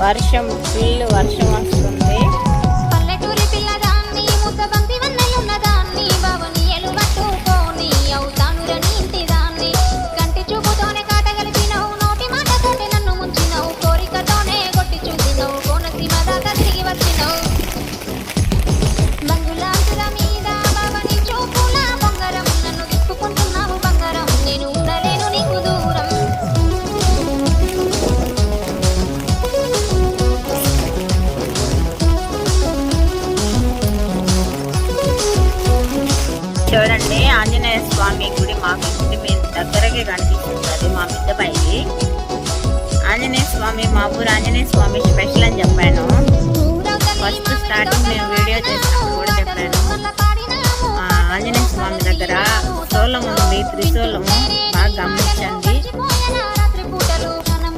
వర్షం ఫుల్ వర్షం వస్తుంది. పల్లెటూరి పిల్లదాన్ని ముద్దబంతి వన్నయున్నదాన్ని బావని ఎలు పట్టుకోని అవుతానురని ఇంటిదాన్ని కంటి చూపుతోనే కాట గలిపినవు నోటి మాటతోనే నన్ను ముంచినవు కోరికతోనే కొట్టి చూసినవు కోనసీమ దాకా తిరిగి వచ్చినవు బంగులాంతుల మీద బావని చూపుల బొంగరం నన్ను తిప్పుకుంటున్నావు బంగారం నేను ఉండలేను నీకు దూరం. చూడండి, ఆంజనేయ స్వామి గుడి మాకు ఇంటి మీద దగ్గరకే కనిపిస్తుంది. అది మా మిద్ద పైకి ఆంజనేయ స్వామి, మా ఊరు ఆంజనేయ స్వామి స్పెషల్ అని చెప్పాను. ఫస్ట్ స్టార్టింగ్ నేను వీడియో చేసినప్పుడు కూడా చెప్పాను. ఆంజనేయ స్వామి దగ్గర సోలం ఉంది, త్రిశూలం బాగా గమనించండి.